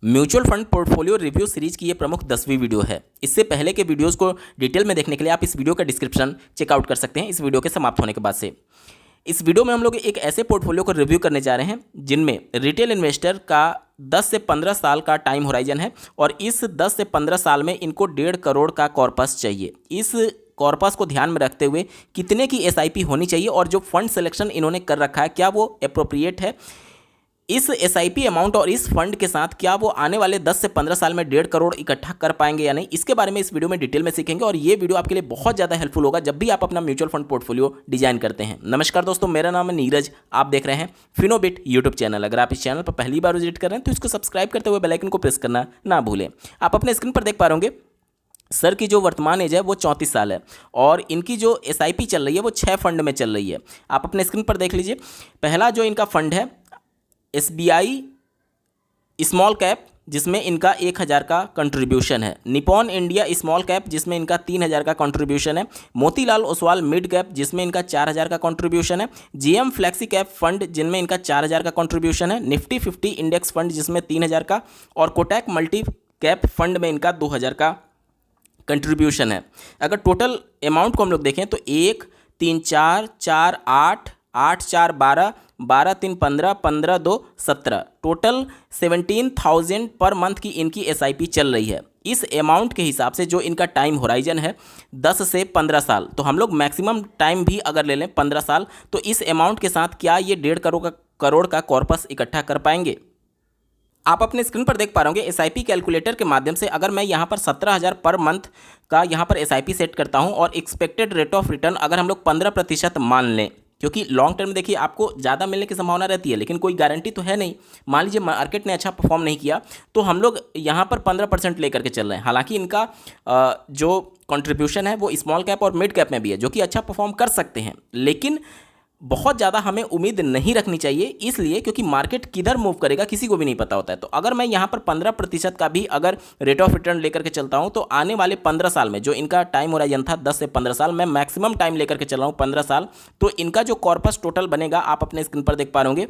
Mutual fund portfolio review series की ये प्रमुख 10वीं वीडियो है। इससे पहले के वीडियोस को डिटेल में देखने के लिए आप इस वीडियो का डिस्क्रिप्शन चेकआउट कर सकते हैं इस वीडियो के समाप्त होने के बाद से। इस वीडियो में हम लोग एक ऐसे पोर्टफोलियो को रिव्यू करने जा रहे हैं जिनमें रिटेल इन्वेस्टर का 10 से 15 साल का टाइम होराइजन है और इस 10 से 15 साल में इनको 1.5 करोड़ का कॉर्पस चाहिए। इस कॉर्पस को ध्यान में रखते हुए कितने की एसआईपी होनी चाहिए और जो फंड सिलेक्शन इन्होंने कर रखा है क्या वो अप्रोप्रिएट है, इस एसआईपी अमाउंट और इस फंड के साथ क्या वो आने वाले 10 से 15 साल में 1.5 करोड़ इकट्ठा कर पाएंगे या नहीं, इसके बारे में इस वीडियो में डिटेल में सीखेंगे और ये वीडियो आपके लिए बहुत ज़्यादा हेल्पफुल होगा जब भी आप अपना म्यूचुअल फंड पोर्टफोलियो डिजाइन करते हैं। नमस्कार दोस्तों, मेरा नाम है नीरज, आप देख रहे हैं फिनोबिट यूट्यूब चैनल। अगर आप इस चैनल पर पहली बार विजिट कर रहे हैं तो इसको सब्सक्राइब करते हुए बेल आइकन को प्रेस करना ना भूलें। आप अपने स्क्रीन पर देख पा रहे होंगे सर की जो वर्तमान एज है वो 34 साल है और इनकी जो एसआईपी चल रही है वो 6 फंड में चल रही है। आप अपने स्क्रीन पर देख लीजिए। पहला जो इनका फंड है एसबीआई स्मॉल कैप जिसमें इनका 1000 का कंट्रीब्यूशन है, निपॉन इंडिया स्मॉल कैप जिसमें इनका 3000 का कंट्रीब्यूशन है, मोतीलाल ओसवाल मिड कैप जिसमें इनका 4000 का कंट्रीब्यूशन है, जीएम फ्लेक्सी कैप फंड जिनमें इनका 4000 का कंट्रीब्यूशन है, निफ्टी 50 इंडेक्स फंड जिसमें 3000 का और कोटक मल्टी कैप फंड में इनका 2000 का कंट्रीब्यूशन है। अगर टोटल अमाउंट को हम लोग देखें तो 1 3 4 4 8 8 4 12 12 3 15 15 2 17 टोटल 17,000 पर मंथ की इनकी एसआईपी चल रही है। इस अमाउंट के हिसाब से जो इनका टाइम होराइजन है 10 से 15 साल, तो हम लोग मैक्सिमम टाइम भी अगर ले लें 15 साल, तो इस अमाउंट के साथ क्या ये 1.5 करोड़ का कॉर्पस इकट्ठा कर पाएंगे। आप अपने स्क्रीन पर देख पा रहे होंगे एसआईपी कैलकुलेटर के माध्यम से अगर मैं यहाँ पर 17,000 पर मंथ का यहाँ पर एसआईपी सेट करता हूँ और एक्सपेक्टेड रेट ऑफ रिटर्न अगर हम लोग 15% मान लें, क्योंकि लॉन्ग टर्म देखिए आपको ज़्यादा मिलने की संभावना रहती है लेकिन कोई गारंटी तो है नहीं। मान लीजिए मार्केट ने अच्छा परफॉर्म नहीं किया तो हम लोग यहाँ पर 15% लेकर के चल रहे हैं। हालांकि इनका जो कंट्रीब्यूशन है वो स्मॉल कैप और मिड कैप में भी है जो कि अच्छा परफॉर्म कर सकते हैं, लेकिन बहुत ज़्यादा हमें उम्मीद नहीं रखनी चाहिए, इसलिए क्योंकि मार्केट किधर मूव करेगा किसी को भी नहीं पता होता है। तो अगर मैं यहाँ पर 15% का भी अगर रेट ऑफ रिटर्न लेकर के चलता हूँ तो आने वाले 15 साल में जो इनका टाइम होराइजन था 10 से 15 साल, मैं मैक्सिमम टाइम लेकर के चल रहा हूँ 15 साल, तो इनका जो कॉर्पस टोटल बनेगा आप अपने स्क्रीन पर देख पा रहे होंगे।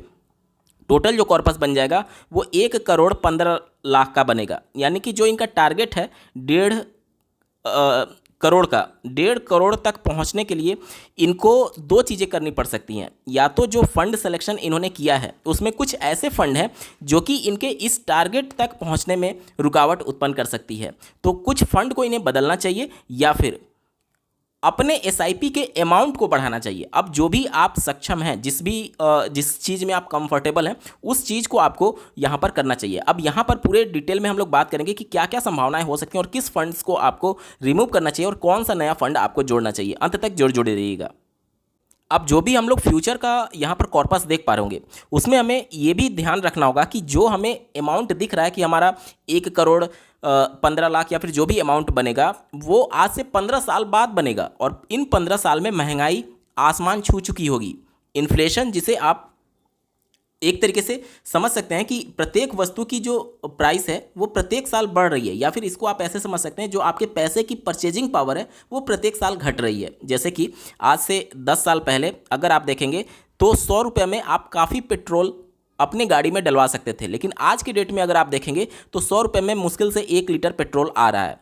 टोटल जो कॉर्पस बन जाएगा वो 1 करोड़ 15 लाख का बनेगा, यानी कि जो इनका टारगेट है 1.5 करोड़ का, 1.5 करोड़ तक पहुंचने के लिए इनको 2 चीज़ें करनी पड़ सकती हैं। या तो जो फंड सिलेक्शन इन्होंने किया है उसमें कुछ ऐसे फंड हैं जो कि इनके इस टारगेट तक पहुंचने में रुकावट उत्पन्न कर सकती है, तो कुछ फंड को इन्हें बदलना चाहिए या फिर अपने एसआईपी के अमाउंट को बढ़ाना चाहिए। अब जो भी आप सक्षम हैं, जिस चीज़ में आप कंफर्टेबल हैं उस चीज़ को आपको यहाँ पर करना चाहिए। अब यहाँ पर पूरे डिटेल में हम लोग बात करेंगे कि क्या क्या संभावनाएं हो सकती हैं और किस फंड्स को आपको रिमूव करना चाहिए और कौन सा नया फंड आपको जोड़ना चाहिए। अंत तक जुड़े रहिएगा। अब जो भी हम लोग फ्यूचर का यहाँ पर कॉर्पस देख पा रहे होंगे उसमें हमें ये भी ध्यान रखना होगा कि जो हमें अमाउंट दिख रहा है कि हमारा 1 करोड़ 15 लाख या फिर जो भी अमाउंट बनेगा वो आज से 15 साल बाद बनेगा और इन 15 साल में महंगाई आसमान छू चुकी होगी। इन्फ्लेशन जिसे आप एक तरीके से समझ सकते हैं कि प्रत्येक वस्तु की जो प्राइस है वो प्रत्येक साल बढ़ रही है, या फिर इसको आप ऐसे समझ सकते हैं जो आपके पैसे की परचेजिंग पावर है वो प्रत्येक साल घट रही है। जैसे कि आज से 10 साल पहले अगर आप देखेंगे तो 100 रुपये में आप काफ़ी पेट्रोल अपनी गाड़ी में डलवा सकते थे, लेकिन आज के डेट में अगर आप देखेंगे तो 100 रुपये में मुश्किल से 1 लीटर पेट्रोल आ रहा है।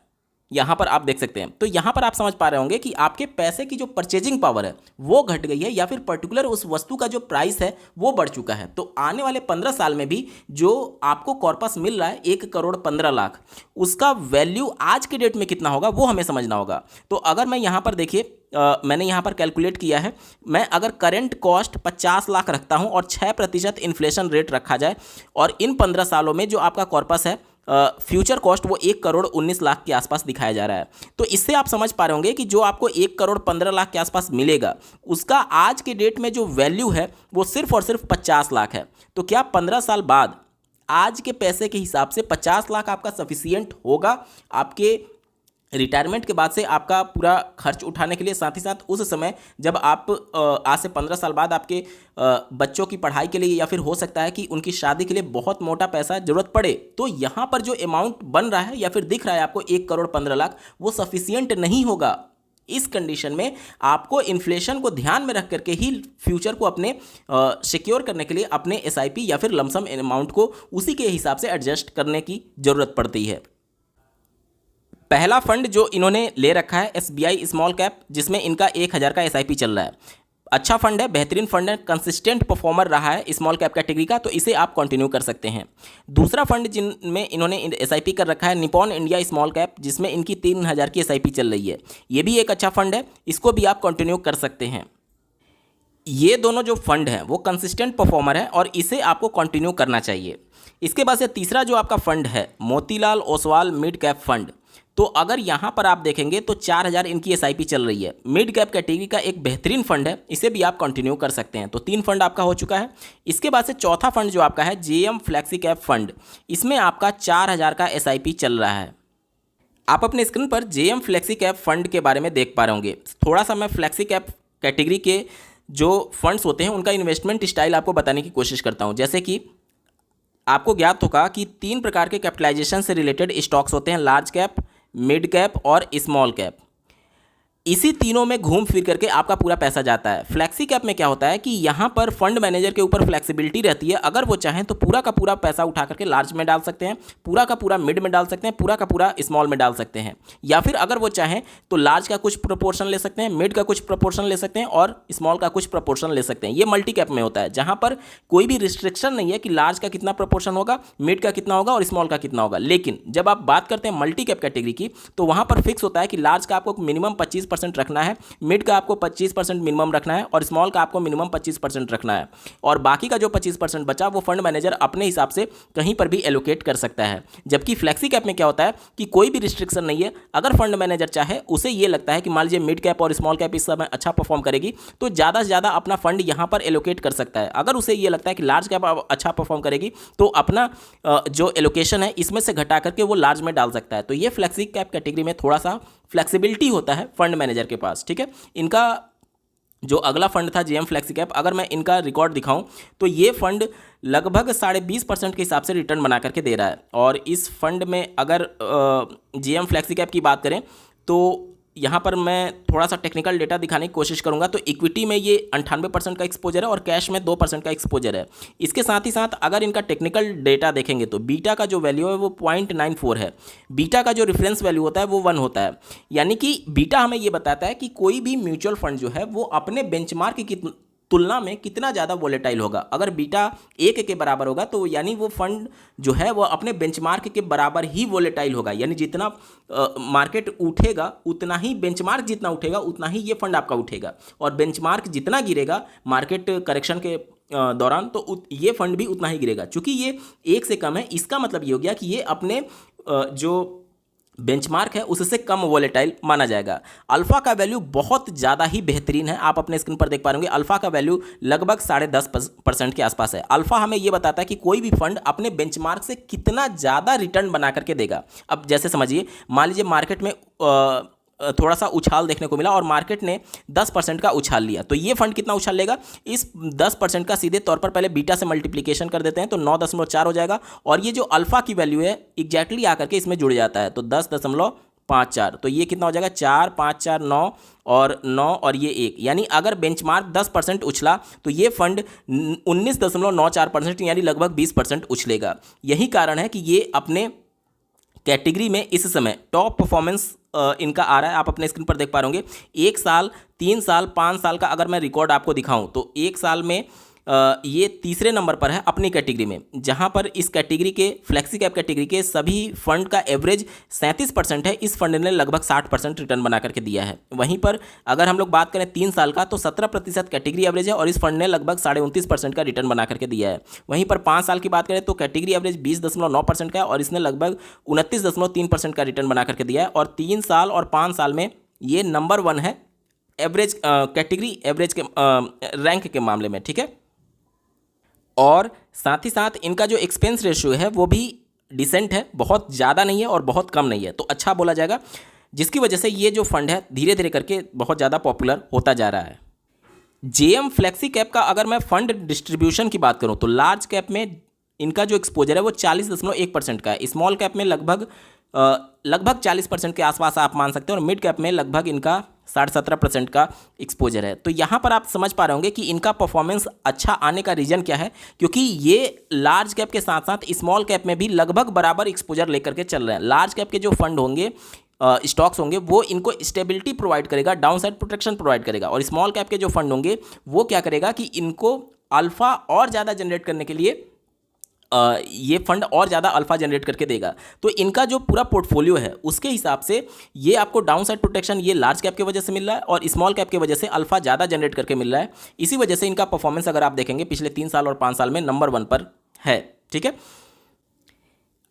यहाँ पर आप देख सकते हैं, तो यहाँ पर आप समझ पा रहे होंगे कि आपके पैसे की जो परचेजिंग पावर है वो घट गई है या फिर पर्टिकुलर उस वस्तु का जो प्राइस है वो बढ़ चुका है। तो आने वाले 15 साल में भी जो आपको कॉर्पस मिल रहा है 1 करोड़ 15 लाख, उसका वैल्यू आज के डेट में कितना होगा वो हमें समझना होगा। तो अगर मैं यहाँ पर देखिए मैंने यहाँ पर कैलकुलेट किया है, मैं अगर करेंट कॉस्ट 50 लाख रखता हूँ और 6% इन्फ्लेशन रेट रखा जाए और इन 15 सालों में जो आपका कॉर्पस है फ्यूचर कॉस्ट वो 1 करोड़ 19 लाख के आसपास दिखाया जा रहा है। तो इससे आप समझ पा रहे होंगे कि जो आपको 1 करोड़ 15 लाख के आसपास मिलेगा उसका आज के डेट में जो वैल्यू है वो सिर्फ और सिर्फ 50 लाख है। तो क्या 15 साल बाद आज के पैसे के हिसाब से 50 लाख आपका सफिशियंट होगा आपके रिटायरमेंट के बाद से आपका पूरा खर्च उठाने के लिए, साथ ही साथ उस समय जब आप आज से 15 साल बाद आपके बच्चों की पढ़ाई के लिए या फिर हो सकता है कि उनकी शादी के लिए बहुत मोटा पैसा ज़रूरत पड़े, तो यहाँ पर जो अमाउंट बन रहा है या फिर दिख रहा है आपको 1 करोड़ 15 लाख वो सफिशियंट नहीं होगा इस कंडीशन में आपको इन्फ्लेशन को ध्यान में रख करके ही फ्यूचर को अपने सिक्योर करने के लिए अपने एसआईपी या फिर लमसम अमाउंट को उसी के हिसाब से एडजस्ट करने की जरूरत पड़ती है। पहला फंड जो इन्होंने ले रखा है एसबीआई स्मॉल कैप, जिसमें इनका 1000 का एसआईपी चल रहा है। अच्छा फंड है, बेहतरीन फंड है, कंसिस्टेंट परफॉर्मर रहा है स्मॉल कैप कैटेगरी का, तो इसे आप कंटिन्यू कर सकते हैं। दूसरा फंड जिनमें इन्होंने एसआईपी कर रखा है निपॉन इंडिया स्मॉल कैप, जिसमें इनकी 3000 की एसआईपी चल रही है। ये भी एक अच्छा फंड है, इसको भी आप कंटिन्यू कर सकते हैं। ये दोनों जो फंड हैं वो कंसिस्टेंट परफॉर्मर है और इसे आपको कंटिन्यू करना चाहिए। इसके बाद से तीसरा जो आपका फंड है Motilal Oswal mid cap fund, तो अगर यहाँ पर आप देखेंगे तो 4000 इनकी एसआईपी चल रही है। मिड कैप कैटेगरी का एक बेहतरीन फंड है, इसे भी आप कंटिन्यू कर सकते हैं। तो 3 फंड आपका हो चुका है। इसके बाद से चौथा फंड जो आपका है जेएम फ्लेक्सी कैप फंड, इसमें आपका 4000 का एसआईपी चल रहा है। आप अपने स्क्रीन पर जेएम फ्लेक्सी कैप फंड के बारे में देख पा रहे होंगे। थोड़ा सा मैं फ्लेक्सी कैप कैटेगरी के जो फंड्स होते हैं उनका इन्वेस्टमेंट स्टाइल आपको बताने की कोशिश करता हूँ। जैसे कि आपको ज्ञात होगा कि 3 प्रकार के कैपिटलाइजेशन से रिलेटेड स्टॉक्स होते हैं, लार्ज कैप, मिड कैप और स्मॉल कैप। इसी तीनों में घूम फिर करके आपका पूरा पैसा जाता है। फ्लेक्सी कैप में क्या होता है कि यहाँ पर फंड मैनेजर के ऊपर फ्लेक्सिबिलिटी रहती है। अगर वो चाहें तो पूरा का पूरा पैसा उठा करके लार्ज में डाल सकते हैं, पूरा का पूरा मिड में डाल सकते हैं, पूरा का पूरा स्मॉल में डाल सकते हैं, या फिर अगर वो चाहें तो लार्ज का कुछ प्रोपोर्शन ले सकते हैं, मिड का कुछ प्रोपोर्शन ले सकते हैं और स्मॉल का कुछ प्रोपोर्शन ले सकते हैं। ये मल्टी कैप में होता है, जहाँ पर कोई भी रिस्ट्रिक्शन नहीं है कि लार्ज का कितना प्रोपोर्शन होगा, मिड का कितना होगा और स्मॉल का कितना होगा। लेकिन जब आप बात करते हैं मल्टी कैप कैटेगरी की, तो वहाँ पर फिक्स होता है कि लार्ज का आपको मिनिमम 25% रखना है, मिड का आपको 25% मिनिमम रखना है और स्मॉल का आपको मिनिमम 25% रखना है, और बाकी का जो 25% बचा वो फंड मैनेजर अपने हिसाब से कहीं पर भी एलोकेट कर सकता है। जबकि फ्लेक्सी कैप में क्या होता है कि कोई भी रिस्ट्रिक्शन नहीं है। अगर फंड मैनेजर चाहे, उसे ये लगता है कि मान लीजिए मिड कैप और स्मॉल कैप इस समय अच्छा परफॉर्म करेगी, तो ज़्यादा से ज़्यादा अपना फंड यहाँ पर एलोकेट कर सकता है। अगर उसे ये लगता है कि लार्ज कैप अच्छा परफॉर्म करेगी, तो अपना जो एलोकेशन है इसमें से घटा करके वो लार्ज में डाल सकता है। तो ये फ्लेक्सी कैप कैटेगरी में थोड़ा सा फ्लेक्सिबिलिटी होता है फंड मैनेजर के पास, ठीक है। इनका जो अगला फंड था जेएम फ्लेक्सी कैप, अगर मैं इनका रिकॉर्ड दिखाऊं तो ये फंड लगभग 20.5% के हिसाब से रिटर्न बना करके दे रहा है। और इस फंड में अगर जेएम फ्लेक्सी कैप की बात करें तो यहाँ पर मैं थोड़ा सा टेक्निकल डेटा दिखाने की कोशिश करूँगा। तो इक्विटी में ये 98% का एक्सपोजर है और कैश में 2% का एक्सपोजर है। इसके साथ ही साथ अगर इनका टेक्निकल डेटा देखेंगे तो बीटा का जो वैल्यू है वो 0.94 है। बीटा का जो रेफरेंस वैल्यू होता है वो 1 होता है। यानी कि बीटा हमें ये बताता है कि कोई भी म्यूचुअल फंड जो है वो अपने बेंचमार्क की तुलना में कितना ज़्यादा वोलेटाइल होगा। अगर बीटा 1 के बराबर होगा तो यानी वो फंड जो है वो अपने बेंचमार्क के बराबर ही वोलेटाइल होगा। यानी जितना मार्केट उठेगा उतना ही, बेंचमार्क जितना उठेगा उतना ही ये फंड आपका उठेगा, और बेंचमार्क जितना गिरेगा मार्केट करेक्शन के दौरान तो ये फंड भी उतना ही गिरेगा। चूँकि ये 1 से कम है, इसका मतलब ये हो गया कि ये अपने जो बेंचमार्क है उससे कम वोलेटाइल माना जाएगा। अल्फा का वैल्यू बहुत ज़्यादा ही बेहतरीन है। आप अपने स्क्रीन पर देख पा रहे होंगे अल्फा का वैल्यू लगभग 10.5% के आसपास है। अल्फा हमें यह बताता है कि कोई भी फंड अपने बेंचमार्क से कितना ज़्यादा रिटर्न बना करके देगा। अब जैसे समझिए, मान लीजिए मार्केट में थोड़ा सा उछाल देखने को मिला और मार्केट ने 10% का उछाल लिया, तो ये फंड कितना उछाल लेगा? इस 10% का सीधे तौर पर पहले बीटा से मल्टीप्लिकेशन कर देते हैं तो 9.4 हो जाएगा, और ये जो अल्फा की वैल्यू है एग्जैक्टली आकर के इसमें जुड़ जाता है, तो 10.54। तो ये कितना हो जाएगा? 4, 5, 4, 9 और 9 और ये 1। यानी अगर बेंचमार्क 10% उछला तो ये फंड 19.94% यानी लगभग 20% उछलेगा। यही कारण है कि ये अपने कैटेगरी में इस समय टॉप परफॉर्मेंस इनका आ रहा है। आप अपने स्क्रीन पर देख पा रहे होंगे 1 साल, 3 साल, 5 साल का अगर मैं रिकॉर्ड आपको दिखाऊं तो 1 साल में ये तीसरे नंबर पर है अपनी कैटेगरी में, जहां पर इस कैटेगरी के फ्लेक्सी कैप कैटेगरी के सभी फंड का एवरेज 37% है। इस फंड ने लगभग 60% रिटर्न बना करके दिया है। वहीं पर अगर हम लोग बात करें 3 साल का तो 17% कैटेगरी एवरेज है और इस फंड ने लगभग 29.5% का रिटर्न बना करके दिया है। वहीं पर 5 साल की बात करें तो कैटेगरी एवरेज 20.9% का है और इसने लगभग 29.3% का रिटर्न बना करके दिया है। और 3 साल और 5 साल में ये नंबर 1 है एवरेज कैटेगरी एवरेज के रैंक के मामले में, ठीक है। और साथ ही साथ इनका जो एक्सपेंस रेशियो है वो भी डिसेंट है, बहुत ज़्यादा नहीं है और बहुत कम नहीं है, तो अच्छा बोला जाएगा, जिसकी वजह से ये जो फंड है धीरे धीरे करके बहुत ज़्यादा पॉपुलर होता जा रहा है। जेएम फ्लेक्सी कैप का अगर मैं फंड डिस्ट्रीब्यूशन की बात करूं तो लार्ज कैप में इनका जो एक्सपोजर है वो 40.1% का है, स्मॉल कैप में लगभग 40% के आसपास आप मान सकते हैं और मिड कैप में लगभग इनका 17.5% का एक्सपोजर है। तो यहाँ पर आप समझ पा रहे होंगे कि इनका परफॉर्मेंस अच्छा आने का रीज़न क्या है, क्योंकि ये लार्ज कैप के साथ साथ स्मॉल कैप में भी लगभग बराबर एक्सपोजर लेकर के चल रहे हैं। लार्ज कैप के जो फंड होंगे, स्टॉक्स होंगे, वो इनको स्टेबिलिटी प्रोवाइड करेगा, डाउन साइड प्रोटेक्शन प्रोवाइड करेगा, और स्मॉल कैप के जो फंड होंगे वो क्या करेगा कि इनको अल्फा और ज़्यादा जनरेट करने के लिए ये फंड और ज़्यादा अल्फा जनरेट करके देगा। तो इनका जो पूरा पोर्टफोलियो है उसके हिसाब से ये आपको डाउन साइड प्रोटेक्शन ये लार्ज कैप की वजह से मिल रहा है और स्मॉल कैप की वजह से अल्फा ज़्यादा जनरेट करके मिल रहा है। इसी वजह से इनका परफॉर्मेंस अगर आप देखेंगे पिछले 3 साल और 5 साल में नंबर 1 पर है। ठीक है,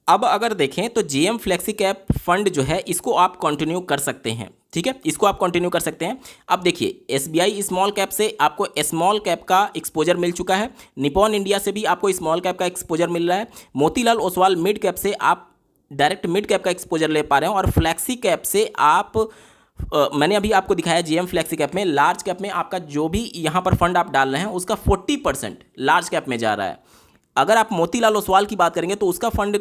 अब अगर देखें तो जेएम फ्लेक्सी कैप फंड जो है इसको आप कंटिन्यू कर सकते हैं। ठीक है, इसको आप कंटिन्यू कर सकते हैं। अब देखिए, एसबीआई स्मॉल कैप से आपको स्मॉल कैप का एक्सपोजर मिल चुका है, निपॉन इंडिया से भी आपको स्मॉल कैप का एक्सपोजर मिल रहा है, मोतीलाल ओसवाल मिड कैप से आप डायरेक्ट मिड कैप का एक्सपोजर ले पा रहे हैं, और फ्लेक्सी कैप से आप मैंने अभी आपको दिखाया जीएम फ्लेक्सी कैप में, लार्ज कैप में आपका जो भी यहाँ पर फंड आप डाल रहे हैं उसका 40% लार्ज कैप में जा रहा है। अगर आप मोतीलाल ओसवाल की बात करेंगे तो उसका फंड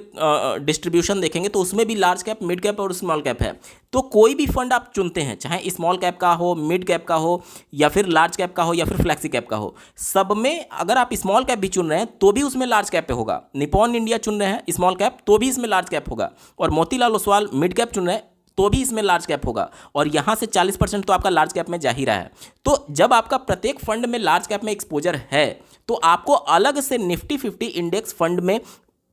डिस्ट्रीब्यूशन देखेंगे तो उसमें भी लार्ज कैप, मिड कैप और स्मॉल कैप है। तो कोई भी फंड आप चुनते हैं, चाहे स्मॉल कैप का हो, मिड कैप का हो, या फिर लार्ज कैप का हो, या फिर फ्लेक्सी कैप का हो, सब में अगर आप स्मॉल कैप भी चुन रहे हैं तो भी उसमें लार्ज कैप पे होगा। निपॉन इंडिया चुन रहे हैं स्मॉल कैप तो भी इसमें लार्ज कैप होगा, और मोतीलाल ओसवाल मिड कैप चुन रहे हैं तो भी इसमें लार्ज कैप होगा, और यहाँ से 40% तो आपका लार्ज कैप में जा ही रहा है। तो जब आपका प्रत्येक फंड में लार्ज कैप में एक्सपोजर है तो आपको अलग से निफ्टी 50 इंडेक्स फंड में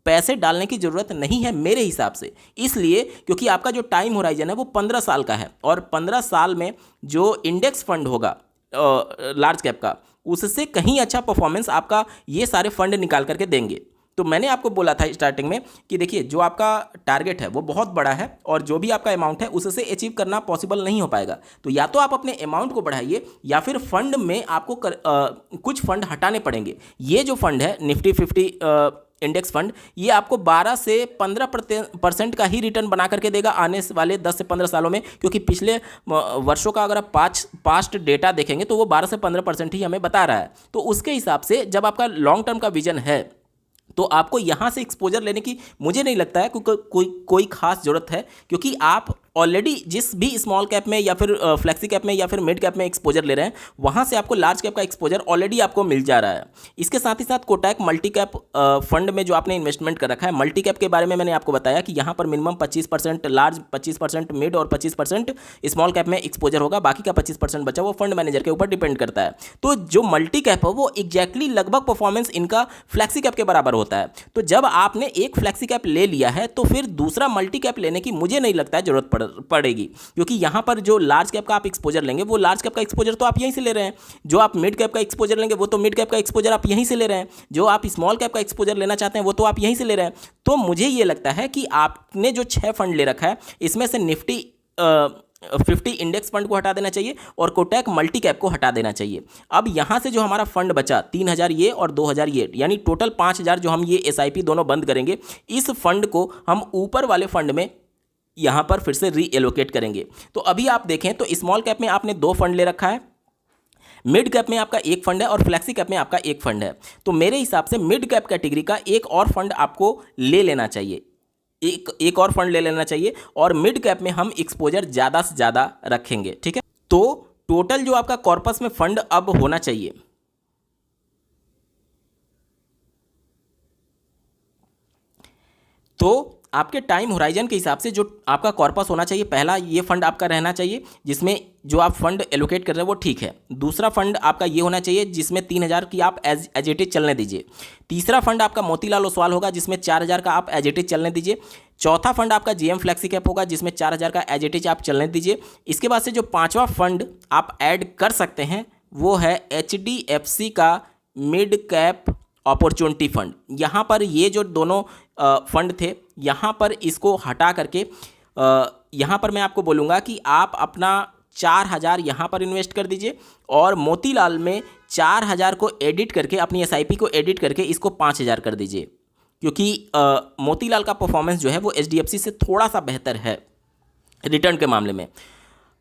पैसे डालने की ज़रूरत नहीं है मेरे हिसाब से, इसलिए क्योंकि आपका जो टाइम होराइजन है वो 15 साल का है, और 15 साल में जो इंडेक्स फंड होगा लार्ज कैप का, उससे कहीं अच्छा परफॉर्मेंस आपका ये सारे फंड निकाल करके देंगे। तो मैंने आपको बोला था स्टार्टिंग में कि देखिए, जो आपका टारगेट है वो बहुत बड़ा है, और जो भी आपका अमाउंट है उससे अचीव करना पॉसिबल नहीं हो पाएगा। तो या तो आप अपने अमाउंट को बढ़ाइए, या फिर फंड में आपको कुछ फंड हटाने पड़ेंगे। ये जो फंड है निफ्टी 50 इंडेक्स फंड, ये आपको 12 से 15% का ही रिटर्न बना करके देगा आने वाले 10 से 15 सालों में, क्योंकि पिछले वर्षों का अगर आप पास्ट डेटा देखेंगे तो वो 12 से 15% ही हमें बता रहा है। तो उसके हिसाब से जब आपका लॉन्ग टर्म का विजन है तो आपको यहाँ से एक्सपोजर लेने की मुझे नहीं लगता है कोई खास ज़रूरत है, क्योंकि आप ऑलरेडी जिस भी स्मॉल कैप में या फिर फ्लेक्सी कैप में या फिर मिड कैप में एक्सपोजर ले रहे हैं, वहाँ से आपको लार्ज कैप का एक्सपोजर ऑलरेडी आपको मिल जा रहा है। इसके साथ ही साथ कोटक मल्टी कैप फंड में जो आपने इन्वेस्टमेंट कर रखा है, मल्टी कैप के बारे में मैंने आपको बताया कि यहाँ पर मिनिमम 25% लार्ज, 25% मिड और 25% स्मॉल कैप में एक्सपोजर होगा, बाकी का 25% बचा वो फंड मैनेजर के ऊपर डिपेंड करता है। तो जो मल्टी कैप है वो एग्जैक्टली लगभग परफॉर्मेंस इनका फ्लेक्सी कैप के बराबर होता है। तो जब आपने एक फ्लेक्सी कैप ले लिया है तो फिर दूसरा मल्टी कैप लेने की मुझे नहीं लगता है जरूरत पड़ेगी, क्योंकि यहाँ पर जो लार्ज कैप का आप एक्सपोजर लेंगे वो लार्ज कैप का एक्सपोजर तो आप यहीं से ले रहे हैं, जो आप मिड कैप का एक्सपोजर लेंगे वो तो मिड कैप का एक्सपोजर आप यहीं से ले रहे हैं, जो आप स्मॉल कैप का एक्सपोजर लेना चाहते हैं वो तो आप यहीं से ले रहे हैं। तो मुझे ये लगता है कि आपने जो 6 फंड ले रखा है इसमें से निफ्टी 50 इंडेक्स फंड को हटा देना चाहिए और कोटक मल्टी कैप को हटा देना चाहिए। अब यहाँ से जो हमारा फंड बचा 3000 ये और 2000 ये, यानी टोटल 5000 जो हम ये SIP दोनों बंद करेंगे, इस फंड को हम ऊपर वाले फंड में यहाँ पर फिर से रीएलोकेट करेंगे। तो अभी आप देखें तो स्मॉल कैप में आपने 2 फंड ले रखा है, मिड कैप में आपका 1 फंड है और फ्लेक्सी कैप में आपका 1 फंड है। तो मेरे हिसाब से मिड कैप कैटेगरी का एक और फंड आपको ले लेना चाहिए, एक और फंड ले लेना चाहिए, और मिड कैप में हम एक्सपोजर ज़्यादा से ज़्यादा रखेंगे। ठीक है, तो टोटल जो आपका कॉर्पस में फंड अब होना चाहिए, तो आपके टाइम होराइजन के हिसाब से जो आपका कॉर्पस होना चाहिए, पहला ये फंड आपका रहना चाहिए जिसमें जो आप फंड एलोकेट कर रहे हैं वो ठीक है। दूसरा फंड आपका ये होना चाहिए जिसमें 3000 की आप एज इट इज चलने दीजिए। तीसरा फंड आपका मोतीलाल ओसवाल होगा जिसमें 4000 का आप एज इट इज चलने दीजिए। चौथा फंड आपका जीएम फ्लेक्सी कैप होगा जिसमें 4000 का एज इट इज आप चलने दीजिए। इसके बाद से जो 5वां फंड आप ऐड कर सकते हैं वो है HDFC का मिड कैप अपॉर्चुनिटी फंड। यहाँ पर ये जो दोनों फंड थे, यहाँ पर इसको हटा करके यहाँ पर मैं आपको बोलूँगा कि आप अपना 4000 यहाँ पर इन्वेस्ट कर दीजिए, और मोतीलाल में 4000 को एडिट करके, अपनी SIP को एडिट करके इसको 5000 कर दीजिए, क्योंकि मोतीलाल का परफॉर्मेंस जो है वो HDFC से थोड़ा सा बेहतर है रिटर्न के मामले में।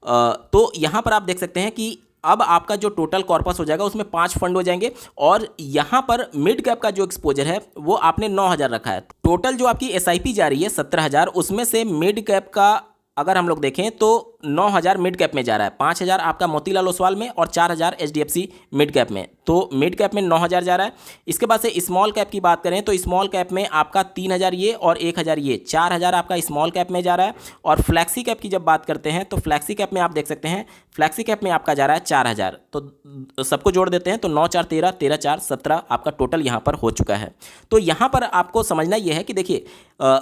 तो यहाँ पर आप देख सकते हैं कि अब आपका जो टोटल कॉर्पस हो जाएगा उसमें 5 फंड हो जाएंगे, और यहाँ पर मिड कैप का जो एक्सपोजर है वो आपने 9000 रखा है। टोटल जो आपकी SIP जा रही है 17000, उसमें से मिड कैप का अगर हम लोग देखें तो 9,000 मिड कैप में जा रहा है, 5,000 आपका मोतीलाल ओसवाल में और 4,000 एचडीएफसी मिड कैप में। तो मिड कैप में 9,000 जा रहा है। इसके बाद से स्मॉल कैप की बात करें तो स्मॉल कैप में आपका 3,000 ये और 1,000 ये, 4,000 आपका स्मॉल कैप में जा रहा है। और फ्लैक्सी कैप की जब बात करते हैं तो फ्लैक्सी कैप में आप देख सकते हैं, फ्लैक्सी कैप में आपका जा रहा है 4,000। तो सबको जोड़ देते हैं तो 9 4 13, 13 4 17 आपका टोटल यहाँ पर हो चुका है। तो यहाँ पर आपको समझना यह है कि देखिए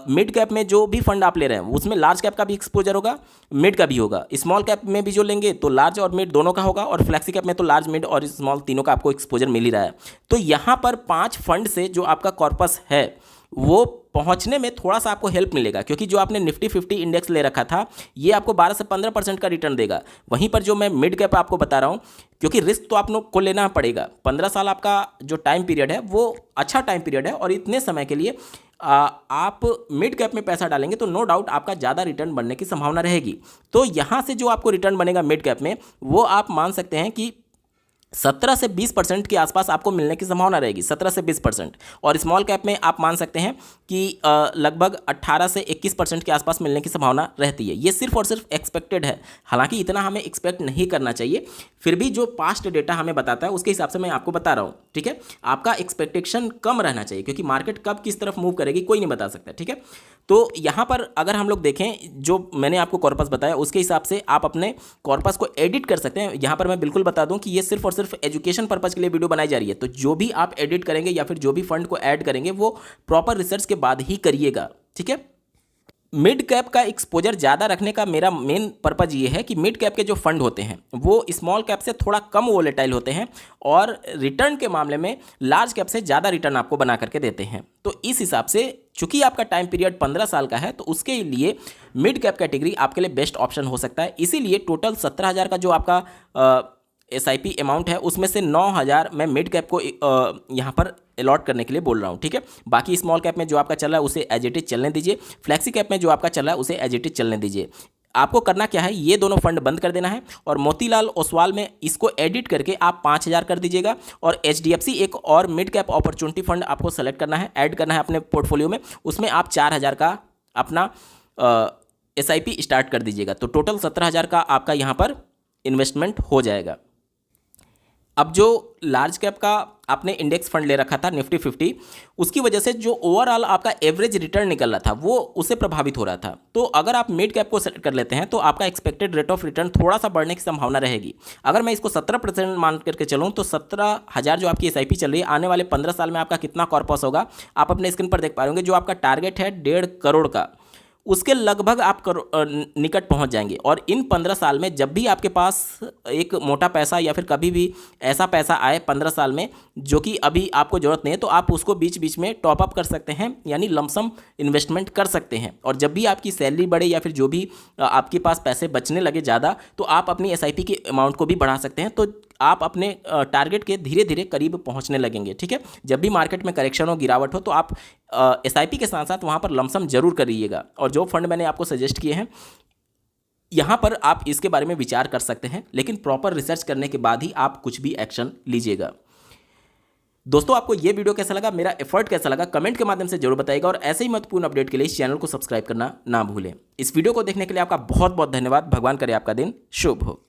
मिड कैप में जो भी फंड आप ले रहे हैं उसमें लार्ज कैप का भी एक्सपोजर होगा, मिड का भी होगा। स्मॉल कैप में भी जो लेंगे तो लार्ज और मिड दोनों का होगा, और फ्लैक्सी कैप में तो लार्ज मिड और स्मॉल तीनों का आपको एक्सपोजर मिल ही रहा है। तो यहाँ पर 5 फंड से जो आपका कॉर्पस है वो पहुंचने में थोड़ा सा आपको हेल्प मिलेगा, क्योंकि जो आपने निफ्टी 50 इंडेक्स ले रखा था ये आपको 12 से 15% का रिटर्न देगा। वहीं पर जो मैं मिड कैप आपको बता रहा हूं, क्योंकि रिस्क तो आप लोग को लेना पड़ेगा। 15 साल आपका जो टाइम पीरियड है वो अच्छा टाइम पीरियड है, और इतने समय के लिए आप मिड कैप में पैसा डालेंगे तो नो डाउट आपका ज़्यादा रिटर्न बनने की संभावना रहेगी। तो यहाँ से जो आपको रिटर्न बनेगा मिड कैप में, वो आप मान सकते हैं कि 17 से 20% के आसपास आपको मिलने की संभावना रहेगी, 17 से 20%। और स्मॉल कैप में आप मान सकते हैं कि लगभग 18 से 21% के आसपास मिलने की संभावना रहती है। ये सिर्फ और सिर्फ एक्सपेक्टेड है, हालांकि इतना हमें एक्सपेक्ट नहीं करना चाहिए, फिर भी जो पास्ट डेटा हमें बताता है उसके हिसाब से मैं आपको बता रहा हूँ। ठीक है, आपका एक्सपेक्टेशन कम रहना चाहिए, क्योंकि मार्केट कब किस तरफ मूव करेगी कोई नहीं बता सकता। ठीक है, तो यहाँ पर अगर हम लोग देखें जो मैंने आपको कॉर्पस बताया उसके हिसाब से आप अपने कॉर्पस को एडिट कर सकते हैं। यहाँ पर मैं बिल्कुल बता दूं कि ये सिर्फ और सिर्फ एजुकेशन पर्पस के लिए वीडियो बनाई जा रही है। तो जो भी आप एडिट करेंगे या फिर जो भी फंड को ऐड करेंगे वो प्रॉपर रिसर्च के बाद ही करिएगा। ठीक है, मिड कैप का एक्सपोजर ज़्यादा रखने का मेरा मेन पर्पज़ ये है कि मिड कैप के जो फंड होते हैं वो स्मॉल कैप से थोड़ा कम वोलेटाइल होते हैं, और रिटर्न के मामले में लार्ज कैप से ज़्यादा रिटर्न आपको बना करके देते हैं। तो इस हिसाब से चूंकि आपका टाइम पीरियड 15 साल का है तो उसके लिए मिड कैप कैटेगरी आपके लिए बेस्ट ऑप्शन हो सकता है। इसीलिए टोटल 17,000 का जो आपका SIP अमाउंट है उसमें से 9,000 मैं मिड कैप को यहाँ पर अलॉट करने के लिए बोल रहा हूँ। ठीक है, बाकी स्मॉल कैप में जो आपका चल रहा है उसे एज इट इज चलने दीजिए, फ्लैक्सी कैप में जो आपका चल रहा है उसे एज इट इज चलने दीजिए। आपको करना क्या है, ये दोनों फंड बंद कर देना है, और मोतीलाल ओसवाल में इसको एडिट करके आप 5,000 कर दीजिएगा, और HDFC एक और मिड कैप अपॉर्चुनिटी फंड आपको सेलेक्ट करना है, ऐड करना है अपने पोर्टफोलियो में। उसमें आप 4,000 का अपना SIP स्टार्ट कर दीजिएगा। तो टोटल 17,000 का आपका यहाँ पर इन्वेस्टमेंट हो जाएगा। अब जो लार्ज कैप का आपने इंडेक्स फंड ले रखा था निफ्टी 50, उसकी वजह से जो ओवरऑल आपका एवरेज रिटर्न निकल रहा था वो उससे प्रभावित हो रहा था। तो अगर आप मिड कैप को सेलेक्ट कर लेते हैं तो आपका एक्सपेक्टेड रेट ऑफ रिटर्न थोड़ा सा बढ़ने की संभावना रहेगी। अगर मैं इसको 17% मान करके चलूँ तो 17,000 जो आपकी SIP चल रही है, आने वाले 15 साल में आपका कितना कॉर्पस होगा आप अपने स्क्रीन पर देख पा रहे होंगे। जो आपका टारगेट है 1.5 करोड़ का, उसके लगभग आप निकट पहुंच जाएंगे। और इन 15 साल में जब भी आपके पास एक मोटा पैसा या फिर कभी भी ऐसा पैसा आए 15 साल में जो कि अभी आपको ज़रूरत नहीं है, तो आप उसको बीच बीच में टॉप अप कर सकते हैं, यानी लमसम इन्वेस्टमेंट कर सकते हैं। और जब भी आपकी सैलरी बढ़े या फिर जो भी आपके पास पैसे बचने लगे ज़्यादा, तो आप अपनी SIP की अमाउंट को भी बढ़ा सकते हैं। तो आप अपने टारगेट के धीरे धीरे करीब पहुंचने लगेंगे। ठीक है, जब भी मार्केट में करेक्शन हो, गिरावट हो, तो आप SIP के साथ साथ वहां पर लमसम जरूर करिएगा। और जो फंड मैंने आपको सजेस्ट किए हैं यहाँ पर आप इसके बारे में विचार कर सकते हैं, लेकिन प्रॉपर रिसर्च करने के बाद ही आप कुछ भी एक्शन लीजिएगा। दोस्तों, आपको ये वीडियो कैसा लगा, मेरा एफर्ट कैसा लगा, कमेंट के माध्यम से जरूर बताइएगा। और ऐसे ही महत्वपूर्ण अपडेट के लिए इस चैनल को सब्सक्राइब करना ना भूलें। इस वीडियो को देखने के लिए आपका बहुत बहुत धन्यवाद। भगवान करे आपका दिन शुभ हो।